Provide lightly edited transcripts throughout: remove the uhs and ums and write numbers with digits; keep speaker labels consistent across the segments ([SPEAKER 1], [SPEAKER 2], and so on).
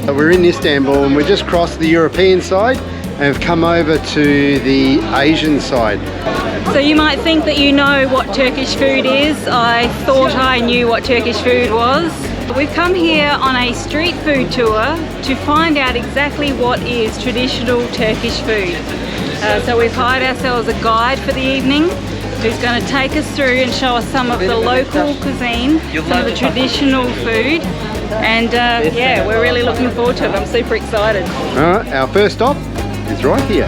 [SPEAKER 1] We're in Istanbul and we just crossed the European side and have come over to the Asian side.
[SPEAKER 2] So you might think that you know what Turkish food is. I thought I knew what Turkish food was. We've come here on a street food tour to find out exactly what is traditional Turkish food. So we've hired ourselves a guide for the evening who's going to take us through and show us some of the local cuisine, some of the traditional food. And yeah, we're really looking forward to it. I'm super excited.
[SPEAKER 1] All right, our first stop is right here.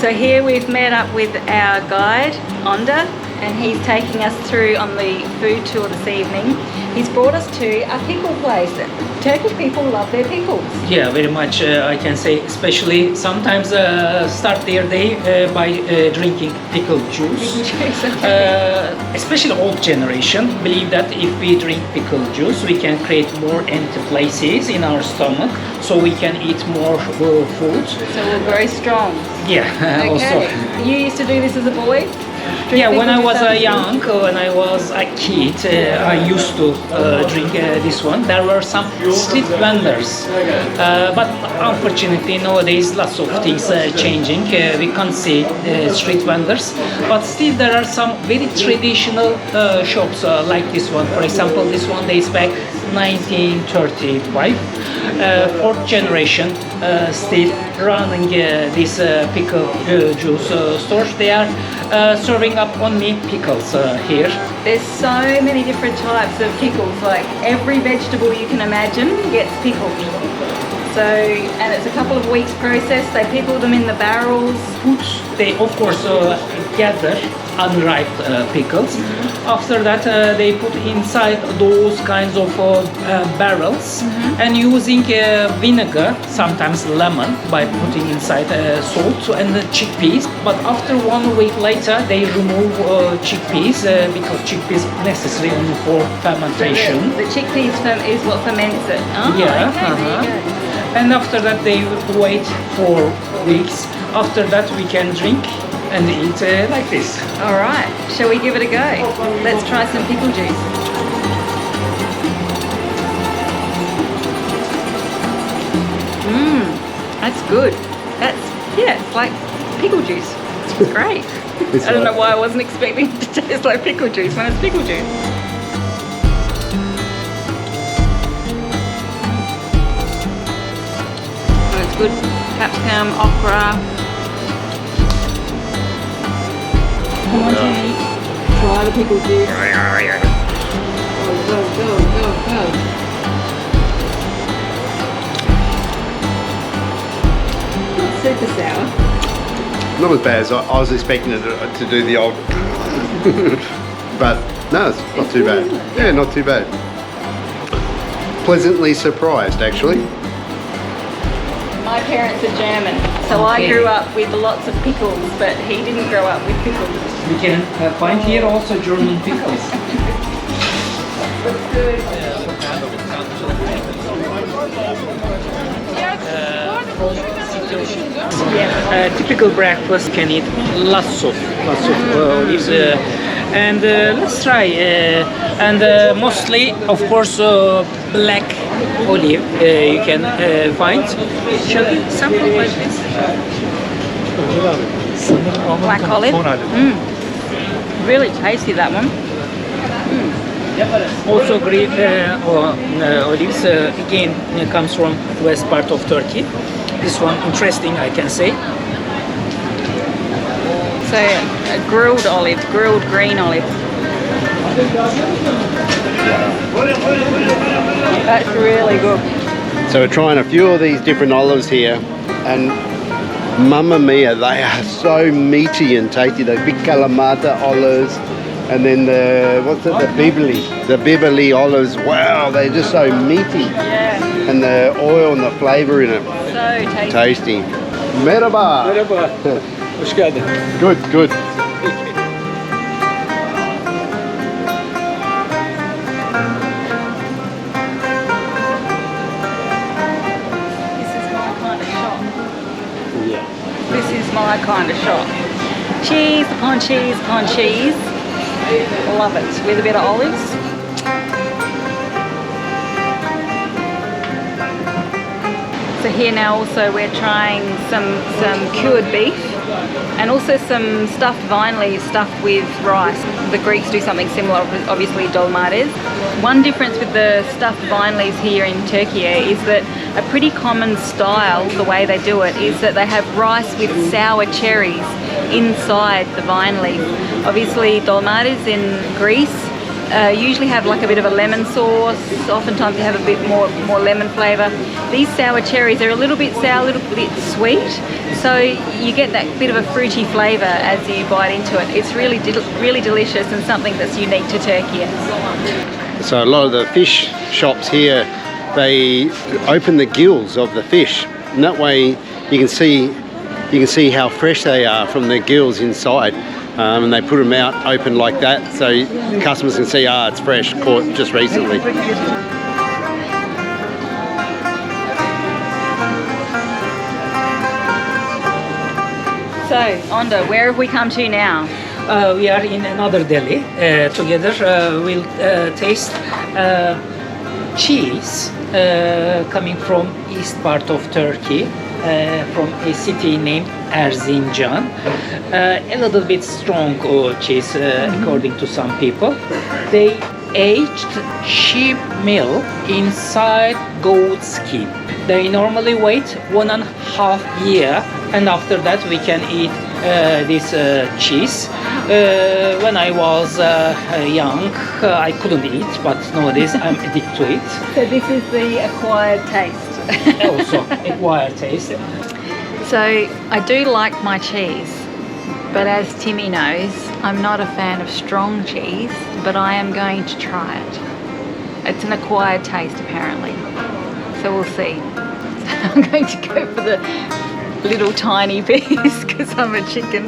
[SPEAKER 2] So here we've met up with our guide, Onda, and he's taking us through on the food tour this evening. He's brought us to a pickle place. Turkish people love their pickles.
[SPEAKER 3] Yeah, very much. I can say, especially sometimes start their day by drinking pickle juice. Especially old generation believe that if we drink pickle juice, we can create more empty places in our stomach, so we can eat more food.
[SPEAKER 2] So we'll grow strong.
[SPEAKER 3] Yeah,
[SPEAKER 2] Okay.
[SPEAKER 3] also.
[SPEAKER 2] You used to do this as a boy?
[SPEAKER 3] Yeah, when I was young, when I was a kid, I used to drink this one. There were some street vendors, but unfortunately nowadays lots of things are changing. We can't see street vendors, but still there are some very traditional shops like this one. For example, this one dates back 1935. Fourth generation still running this pickle juice stores. They are serving up only pickles here.
[SPEAKER 2] There's so many different types of pickles, like every vegetable you can imagine gets pickled. So, and it's a couple of weeks process. They pickle them in the barrels.
[SPEAKER 3] They of course gather unripe pickles. After that they put inside those kinds of barrels and using vinegar, sometimes lemon, by putting inside salt and the chickpeas. But after 1 week later they remove chickpeas because chickpeas necessary only for fermentation.
[SPEAKER 2] The chickpeas is what ferments it. Oh,
[SPEAKER 3] Yeah,
[SPEAKER 2] okay, there you go.
[SPEAKER 3] And after that they wait for weeks. After that we can drink and eat like this.
[SPEAKER 2] All right, shall we give it a go? Let's try some pickle juice. That's good. Yeah, it's like pickle juice. It's great. I don't know why I wasn't expecting it to taste like pickle juice when it's pickle juice. Oh, it's good. Capsicum, okra. Come on, Jenny. Try the pickle juice. Go. Not super sour.
[SPEAKER 1] Not as bad as I was expecting it to do the old, but no, it's not too bad. Yeah, not too bad. Pleasantly surprised, actually.
[SPEAKER 2] My parents are German, so I grew up with lots of pickles, but he didn't grow up with pickles.
[SPEAKER 3] We can find here also German pickles. Typical breakfast can eat lots of olives. And let's try. And mostly, of course, black olive you can find. Shall we sample like this?
[SPEAKER 2] Black olive. Really tasty, that one.
[SPEAKER 3] Also green olives again comes from west part of Turkey. This one interesting, I can say.
[SPEAKER 2] So a grilled olive, grilled green olive. That's really good.
[SPEAKER 1] So we're trying a few of these different olives here, and Mamma mia, they are so meaty and tasty. The big Kalamata olives, and then the the Bibili olives. Wow, they're just so meaty.
[SPEAKER 2] Yeah.
[SPEAKER 1] And the oil and the flavour in it.
[SPEAKER 2] So tasty.
[SPEAKER 1] Tasty. Merhaba.
[SPEAKER 4] Merhaba. Hoş geldin.
[SPEAKER 1] Good, good.
[SPEAKER 2] This is my kind of shop.
[SPEAKER 1] Yeah.
[SPEAKER 2] This is my kind of shop. Cheese upon cheese upon cheese. Love it. With a bit of olives. So here now also we're trying some cured beef and also some stuffed vine leaves stuffed with rice. The Greeks do something similar, obviously dolmades. One difference with the stuffed vine leaves here in Turkey is that a pretty common style, the way they do it, is that they have rice with sour cherries inside the vine leaf. Obviously dolmades in Greece usually have like a bit of a lemon sauce. Oftentimes they have a bit more lemon flavour. These sour cherries are a little bit sour, a little bit sweet, so you get that bit of a fruity flavour as you bite into it. It's really really delicious and something that's unique to Turkey.
[SPEAKER 1] So a lot of the fish shops here, they open the gills of the fish, and that way you can see how fresh they are from the gills inside. And they put them out open like that so customers can see, it's fresh, caught just recently.
[SPEAKER 2] So, Onda, where have we come to now?
[SPEAKER 3] We are in another deli. Together we'll taste cheese coming from east part of Turkey, from a city named Erzincan. A little bit strong cheese according to some people. They aged sheep milk inside goat skin. They normally wait 1.5 years, and after that we can eat this cheese. When I was young, I couldn't eat, but nowadays I'm addicted to it.
[SPEAKER 2] So this is the acquired taste.
[SPEAKER 3] Also, acquired taste.
[SPEAKER 2] So I do like my cheese, but as Timmy knows, I'm not a fan of strong cheese, but I am going to try it. It's an acquired taste apparently, so we'll see. I'm going to go for the little tiny piece because I'm a chicken.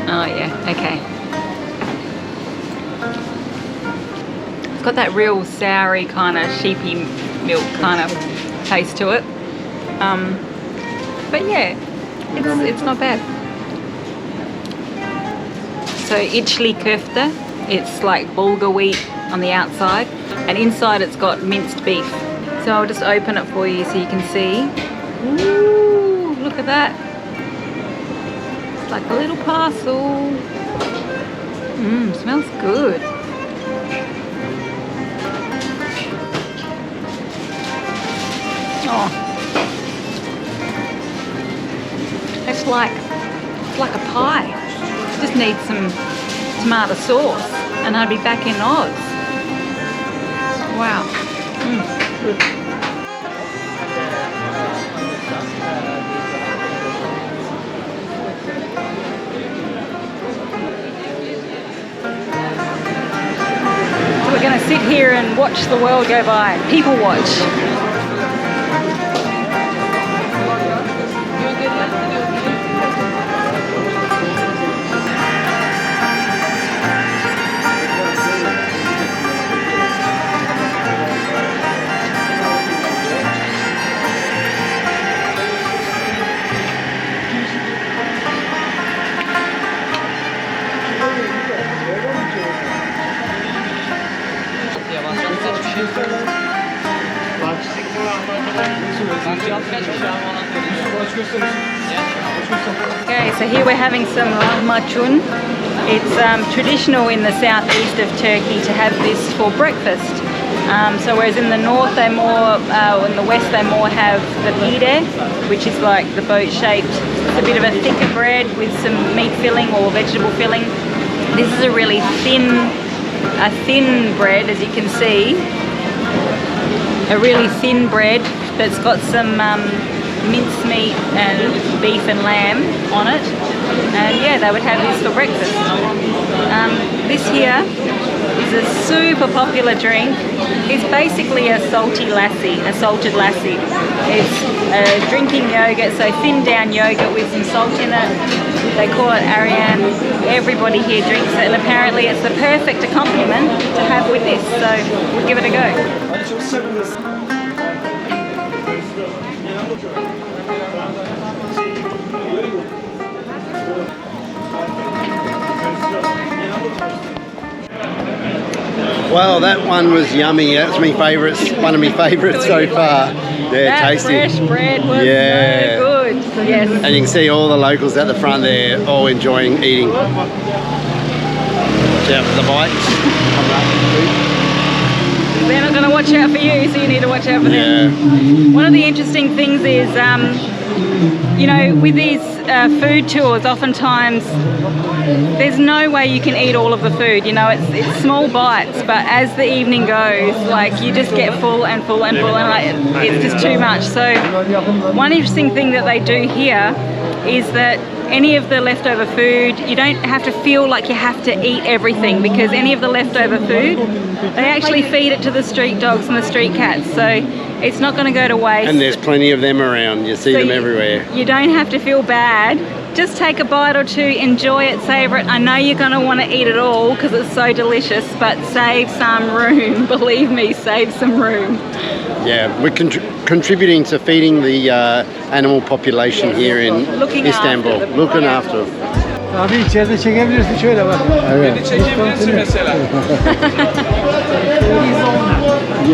[SPEAKER 2] Oh yeah, okay. It's got that real soury kind of sheepy milk kind of taste to it. But yeah, it's not bad. So içli köfte, it's like bulgur wheat on the outside, and inside it's got minced beef. So I'll just open it for you so you can see. Ooh, look at that. It's like a little parcel. Smells good. Oh. It's like a pie. Just need some tomato sauce and I'd be back in Oz. Wow. So we're going to sit here and watch the world go by. People watch. Okay, so here we're having some lahmacun. It's traditional in the southeast of Turkey to have this for breakfast. So whereas in the north they more, in the west they more have the pide, which is like the boat-shaped. It's a bit of a thicker bread with some meat filling or vegetable filling. This is a really thin bread, as you can see. A really thin bread that's got some mincemeat and beef and lamb on it. And yeah, they would have this for breakfast. This here is a super popular drink. It's basically a salty lassi, a salted lassi. It's a drinking yogurt, so thinned down yogurt with some salt in it. They call it Ariane. Everybody here drinks it, and apparently it's the perfect accompaniment to have with this, so we'll give it a go.
[SPEAKER 1] Well, that one was yummy. That's my favourite, one of my favourites so far. Yeah,
[SPEAKER 2] That
[SPEAKER 1] tasty.
[SPEAKER 2] fresh bread was
[SPEAKER 1] Yeah.
[SPEAKER 2] so good. Yes.
[SPEAKER 1] And you can see all the locals at the front there, all enjoying eating. Watch out for the bikes.
[SPEAKER 2] They're not going to watch out for you, so you need to watch out for them.
[SPEAKER 1] Yeah.
[SPEAKER 2] One of the interesting things is, you know, with these food tours, oftentimes there's no way you can eat all of the food. You know, it's small bites, but as the evening goes, like you just get full and full and full, and like it's just too much. So one interesting thing that they do here is that any of the leftover food, you don't have to feel like you have to eat everything, because any of the leftover food, they actually feed it to the street dogs and the street cats, so it's not going to go to waste.
[SPEAKER 1] And there's plenty of them around. You see
[SPEAKER 2] So
[SPEAKER 1] them everywhere.
[SPEAKER 2] You don't have to feel bad. Just take a bite or two, enjoy it, savor it. I know you're going to want to eat it all because it's so delicious, but save some room. Believe me, save some room.
[SPEAKER 1] Yeah, we're contributing to feeding the animal population here in
[SPEAKER 2] Looking
[SPEAKER 1] Istanbul.
[SPEAKER 2] after them.
[SPEAKER 1] Looking
[SPEAKER 2] Yeah.
[SPEAKER 1] after them.
[SPEAKER 4] Abi içeride çekebilirsin şöyle bak.
[SPEAKER 1] Evet.
[SPEAKER 4] Beni çekebilirsin mesela.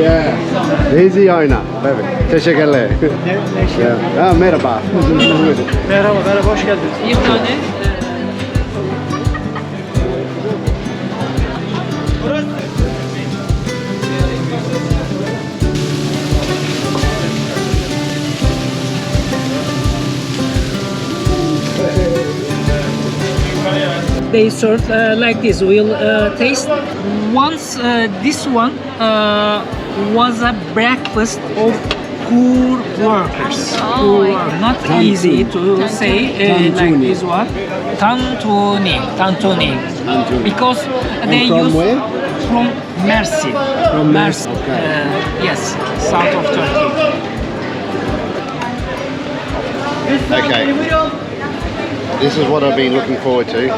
[SPEAKER 1] Yeah. Easy oyna. Evet. Teşekkürler. Yeah. Merhaba.
[SPEAKER 4] Merhaba, merhaba, hoş geldiniz.
[SPEAKER 3] Bir tane they serve like this. We'll taste. Once this one was a breakfast of poor workers who are not easy to say like this one. Tantuni, because they
[SPEAKER 1] from
[SPEAKER 3] use
[SPEAKER 1] where?
[SPEAKER 3] from Mersin.
[SPEAKER 1] From Mersin,
[SPEAKER 3] Mersin,
[SPEAKER 1] okay.
[SPEAKER 3] yes, south of Turkey.
[SPEAKER 1] Okay. This is what I've been looking forward to.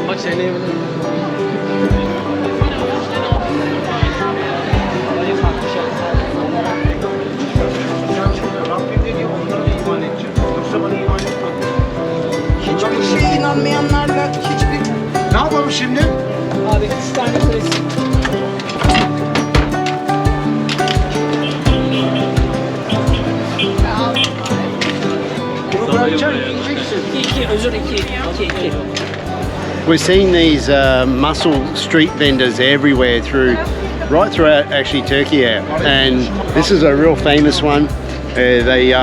[SPEAKER 4] Bak seni
[SPEAKER 5] Hiçbir şeye inanmayanlarla hiçbir...
[SPEAKER 4] Ne yapalım şimdi?
[SPEAKER 3] Abi iki tane klasik.
[SPEAKER 4] Bunu bırakacaksın, yiyeceksin.
[SPEAKER 3] İki, özür iki.
[SPEAKER 1] We're seeing these mussel street vendors everywhere right throughout actually Turkey here. And this is a real famous one. They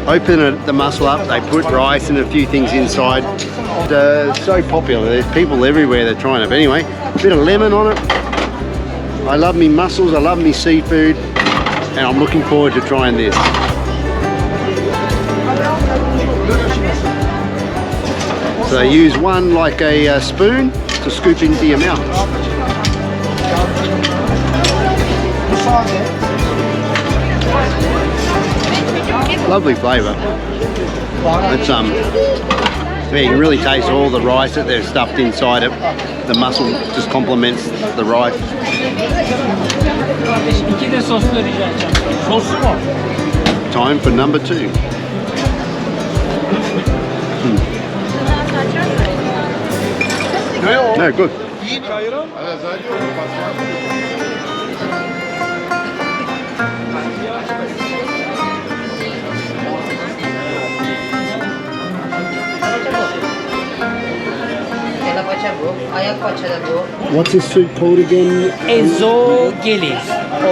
[SPEAKER 1] open the mussel up, they put rice and a few things inside. So popular, there's people everywhere that are trying it. But anyway, a bit of lemon on it. I love me mussels, I love me seafood, and I'm looking forward to trying this. So they use one like a spoon to scoop into your mouth. Lovely flavour. It's yeah, you can really taste all the rice that they've stuffed inside it. The mussel just complements the rice.
[SPEAKER 3] İki de soslu rica edeceğim. Soslu mu?
[SPEAKER 1] Time for number 2. No, good.
[SPEAKER 5] Kela paça bu, ayak paça da bu.
[SPEAKER 1] What's this soup called again?
[SPEAKER 3] Ezogeli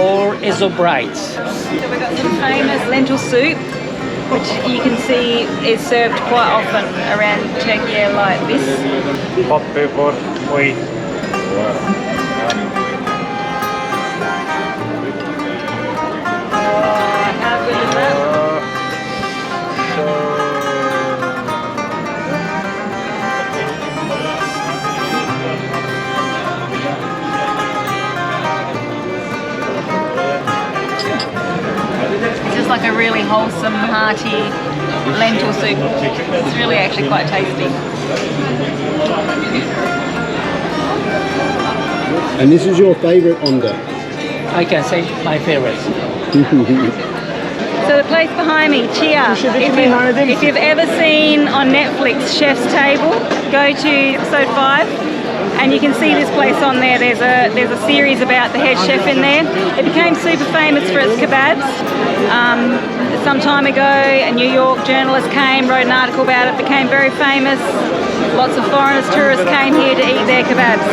[SPEAKER 3] or ezobrite.
[SPEAKER 2] So we've got some famous lentil soup, which you can see is served quite often around Turkey like this.
[SPEAKER 6] hot pepper, wheat.
[SPEAKER 2] How good is that? It's just like a really wholesome, hearty lentil soup. It's really actually quite tasty.
[SPEAKER 1] And this is your favourite onda?
[SPEAKER 3] I can say my favorite.
[SPEAKER 2] So the place behind me, Chia, if you've ever seen on Netflix Chef's Table, go to episode 5 and you can see this place on there. There's a series about the head chef in there. It became super famous for its kebabs. Some time ago, a New York journalist came, wrote an article about it, became very famous. Lots of foreigners, tourists came here to eat their kebabs.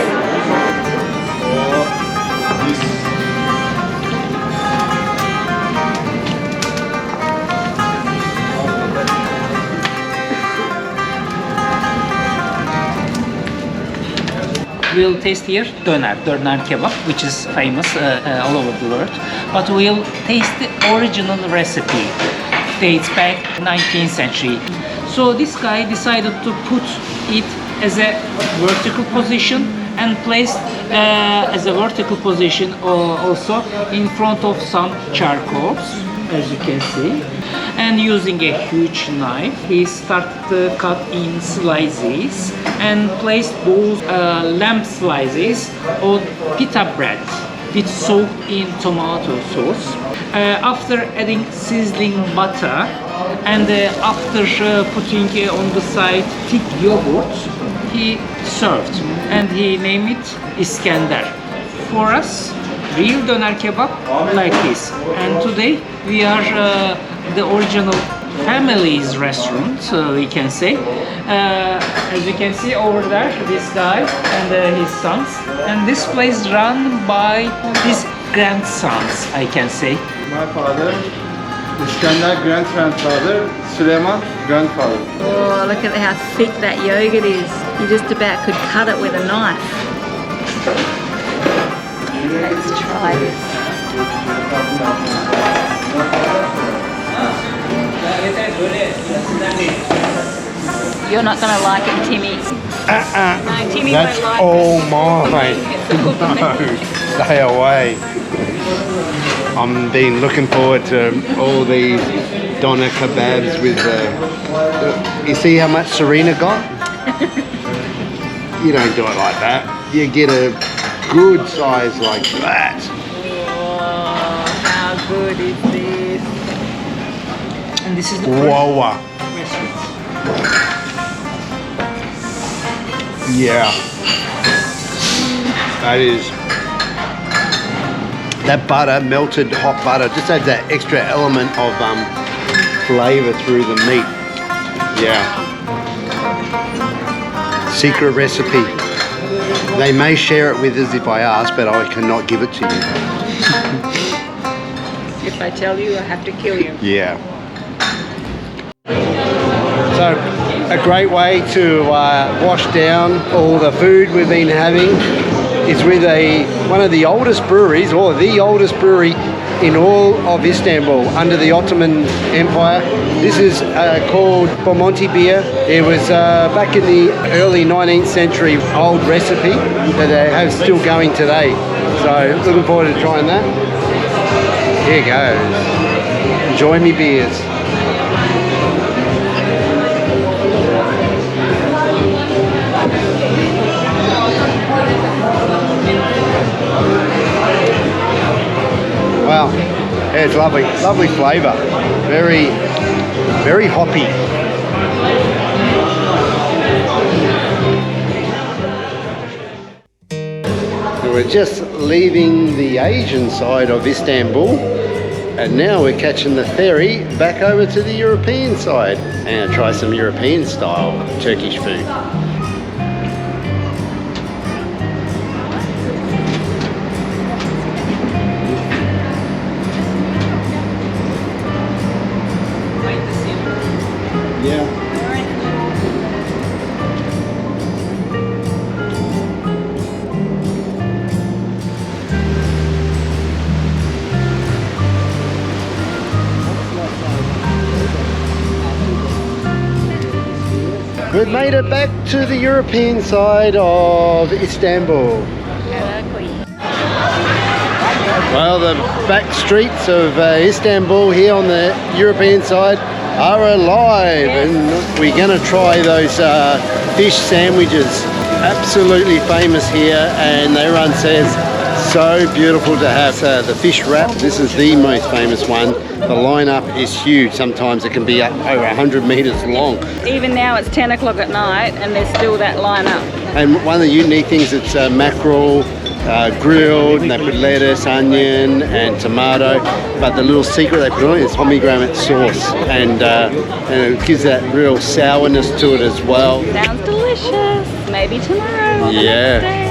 [SPEAKER 3] We'll taste here döner kebab, which is famous all over the world. But we'll taste the original recipe. Dates back 19th century. So this guy decided to put it as a vertical position and placed as a vertical position also in front of some charcoals, as you can see. And using a huge knife, he started to cut in slices and placed those lamb slices on pita bread with soaked in tomato sauce. After adding sizzling butter and after putting on the side thick yogurt, he served and he named it Iskender. For us, real döner kebab like this. And today we are the original family's restaurant, we can say. As you can see over there, this guy and his sons. And this place run by his grandsons, I can say.
[SPEAKER 6] My father, Iskender, great-grandfather, Suleiman, grandfather.
[SPEAKER 2] Oh, look at how thick that yogurt is. You just about could cut it with a knife. Let's try this. You're not going to like it, Timmy. No, Timmy
[SPEAKER 1] That's
[SPEAKER 2] won't like
[SPEAKER 1] all
[SPEAKER 2] it.
[SPEAKER 1] mine. No, stay away. I'm been looking forward to all these doner kebabs with you see how much Serena got? You don't do it like that. You get a good size like that.
[SPEAKER 2] Oh, how good is this?
[SPEAKER 3] And this is the
[SPEAKER 1] Whoa.
[SPEAKER 3] restaurant.
[SPEAKER 1] Yeah. That butter, melted hot butter, just adds that extra element of flavour through the meat. Yeah. Secret recipe. They may share it with us if I ask, but I cannot give it to you.
[SPEAKER 2] If I tell you, I have to kill you.
[SPEAKER 1] Yeah. So, a great way to wash down all the food we've been having is with one of the oldest breweries, or the oldest brewery in all of Istanbul under the Ottoman Empire. This is called Bomonti beer. It was back in the early 19th century old recipe that they have still going today. So looking forward to trying that. Here goes. Enjoy me beers. Wow, yeah, it's lovely, lovely flavour. Very, very hoppy. We're just leaving the Asian side of Istanbul, and now we're catching the ferry back over to the European side and try some European style Turkish food. Yeah. We've made it back to the European side of Istanbul. Well, the back streets of Istanbul here on the European side are alive, and we're going to try those fish sandwiches. Absolutely famous here, and everyone says so beautiful to have. The fish wrap, this is the most famous one. The lineup is huge. Sometimes it can be up over 100 meters long.
[SPEAKER 2] Even now it's 10 o'clock at night and there's still that lineup.
[SPEAKER 1] And one of the unique things, it's mackerel, grilled, and they put lettuce, onion and tomato, but the little secret they put on it is pomegranate sauce, and it gives that real sourness to it as well.
[SPEAKER 2] Sounds delicious. Maybe tomorrow or the
[SPEAKER 1] Yeah.
[SPEAKER 2] next day.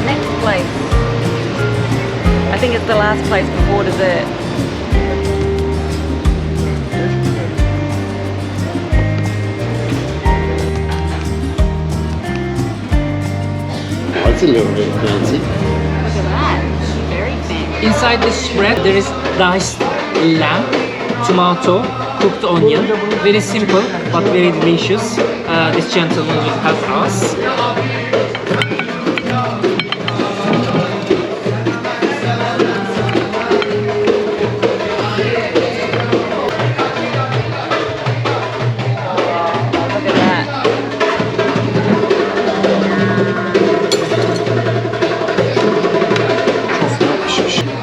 [SPEAKER 2] Next place. I think it's the last place before dessert.
[SPEAKER 1] That's a little bit fancy.
[SPEAKER 2] Look at that. Very fancy.
[SPEAKER 3] Inside this bread there is diced lamb, tomato, cooked onion. Very simple but very delicious. This gentleman will help us.
[SPEAKER 2] Look at that.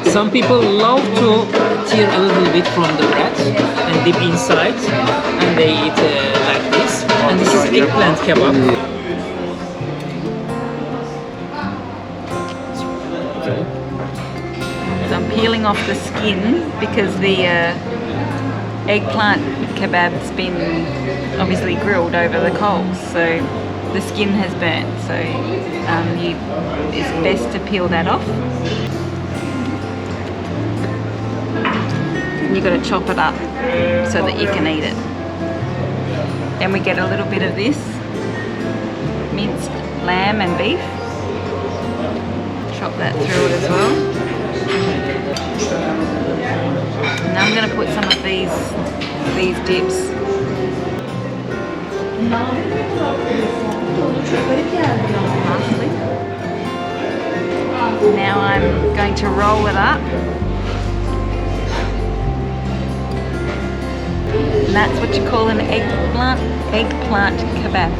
[SPEAKER 3] Some people love to tear a little bit from the bread and dip inside, and they eat like this. And this is eggplant kebab.
[SPEAKER 2] So I'm peeling off the skin because the eggplant kebab's been obviously grilled over the coals, so the skin has burnt. So it's best to peel that off. You've got to chop it up so that you can eat it. Then we get a little bit of this minced lamb and beef. Chop that through it as well. Now I'm going to put some of these dips. Lastly. Now I'm going to roll it up. And that's what you call an eggplant kebab.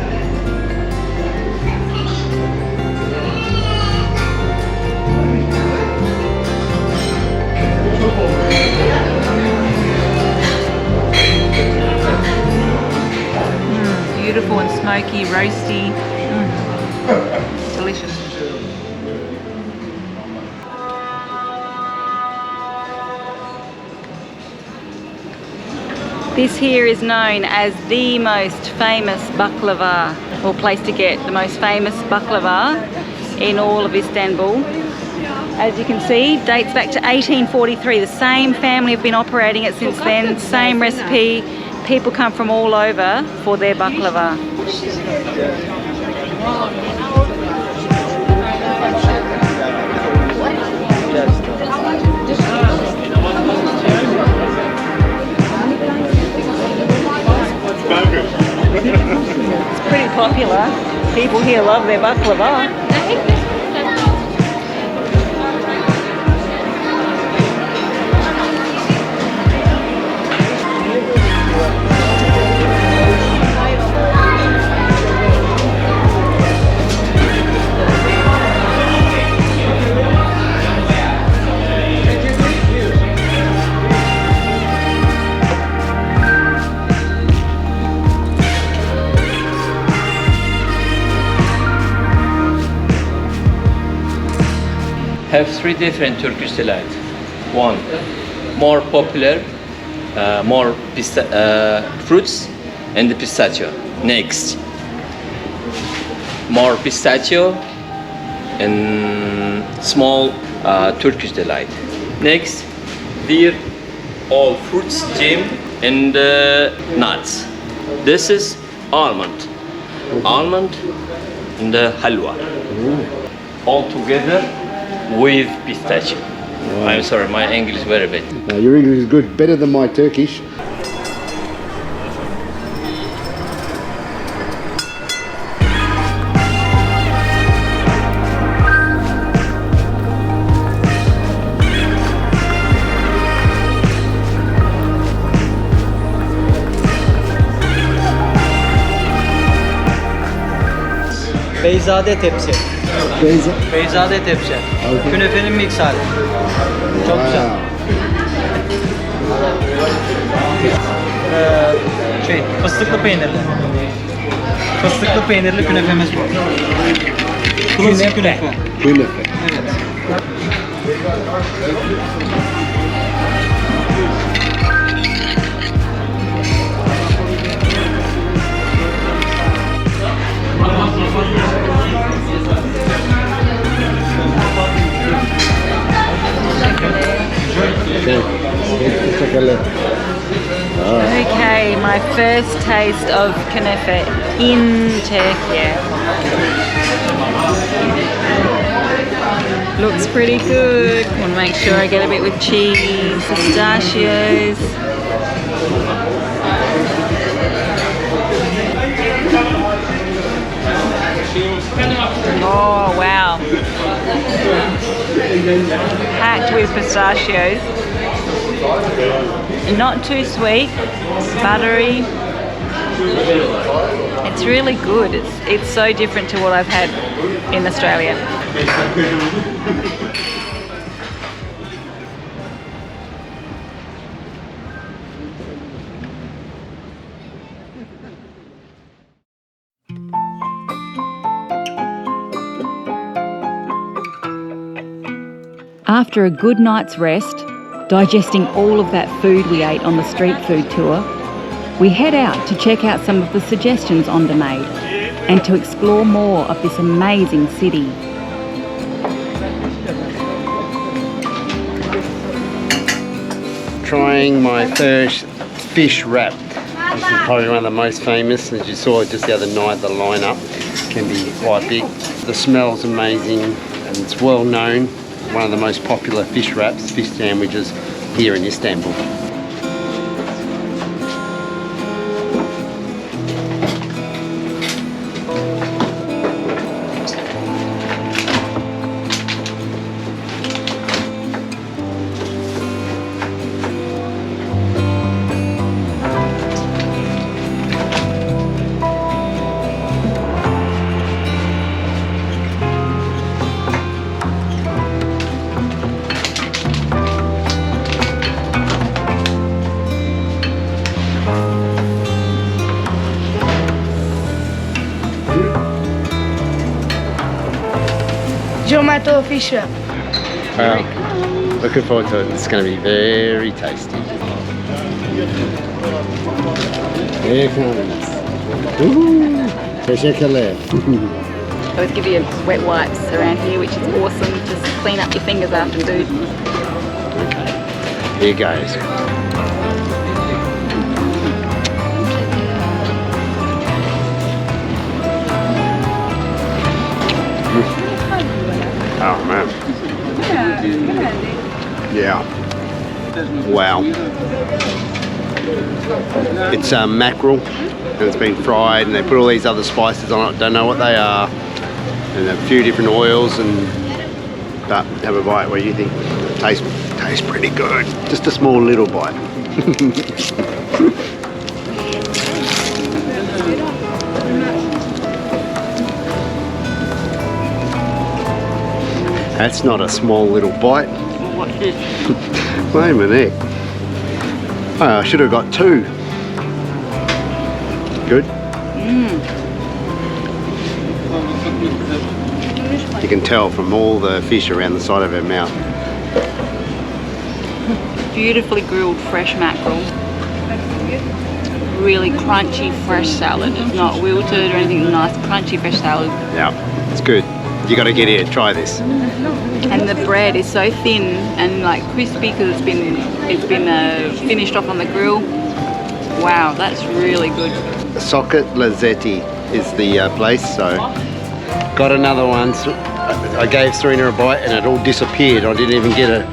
[SPEAKER 2] Beautiful and smoky, roasty. Delicious. This here is known as the most famous baklava, or place to get the most famous baklava in all of Istanbul. As you can see, dates back to 1843. The same family have been operating it since then, same recipe. People come from all over for their baklava. It's pretty popular. People here love their baklava.
[SPEAKER 7] Have three different Turkish delight. One, more popular, more fruits and the pistachio. Next, more pistachio and small Turkish delight. Next, dear all fruits, jam and nuts. This is almond and halwa. All together with pistachio. I'm sorry, my English is very bad.
[SPEAKER 1] No, your English is good, better than my Turkish.
[SPEAKER 8] Beyzade tepsi. Beyzade tepsi.
[SPEAKER 1] Okay.
[SPEAKER 8] Künefenin mix hali. Çok güzel. Fıstıklı peynirli. Fıstıklı peynirli künefemiz bu. Klasik künefe.
[SPEAKER 1] Künefe.
[SPEAKER 8] Evet.
[SPEAKER 2] Okay, my first taste of künefe in Turkey. Looks pretty good. Want to make sure I get a bit with cheese, pistachios. Oh wow. Packed with pistachios. Not too sweet, buttery. It's really good. It's so different to what I've had in Australia. After a good night's rest, digesting all of that food we ate on the street food tour, we head out to check out some of the suggestions Onda made and to explore more of this amazing city.
[SPEAKER 1] Trying my first fish wrap. This is probably one of the most famous. As you saw just the other night, the lineup can be quite big. The smell's amazing and it's well known. One of the most popular fish wraps, fish sandwiches here in Istanbul.
[SPEAKER 9] Tomato fish wrap.
[SPEAKER 1] Wow. Looking forward to it. It's going to be very tasty. Here comes. Teşekkürler.
[SPEAKER 2] I always give you wet wipes around here, which is awesome. Just clean up your fingers after food.
[SPEAKER 1] Okay. Here goes. Oh man. Yeah. Wow. It's mackerel and it's been fried and they put all these other spices on it. Don't know what they are. And a few different oils but have a bite. What do you think? Tastes pretty good. Just a small little bite. That's not a small little bite.
[SPEAKER 2] What's this?
[SPEAKER 1] Wait a minute. Oh, I should have got two. Good? You can tell from all the fish around the side of her mouth.
[SPEAKER 2] Beautifully grilled fresh mackerel. Really crunchy fresh salad. It's not wilted or anything. Nice crunchy fresh salad.
[SPEAKER 1] Yeah, it's good. You got to get here. Try this.
[SPEAKER 2] And the bread is so thin and like crispy because it's been finished off on the grill. Wow, that's really good.
[SPEAKER 1] Socket Lazzetti is the place. So got another one. So I gave Serena a bite and it all disappeared. I didn't even get a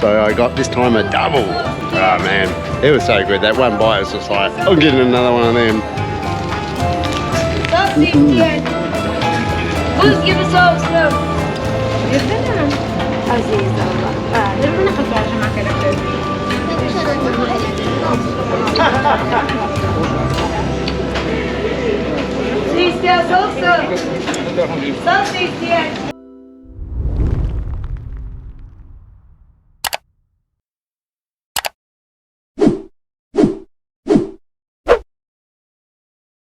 [SPEAKER 1] So I got this time a double. Oh man, it was so good. That one bite was just like, I'm getting another one of them.
[SPEAKER 5] Sos isteyen. Buz gibi soğuksun. Girdin mi? Aziz Allah. Dur bunu kapatacağım arkadaşlar. Su isteyen soğuksun. Sos isteyen.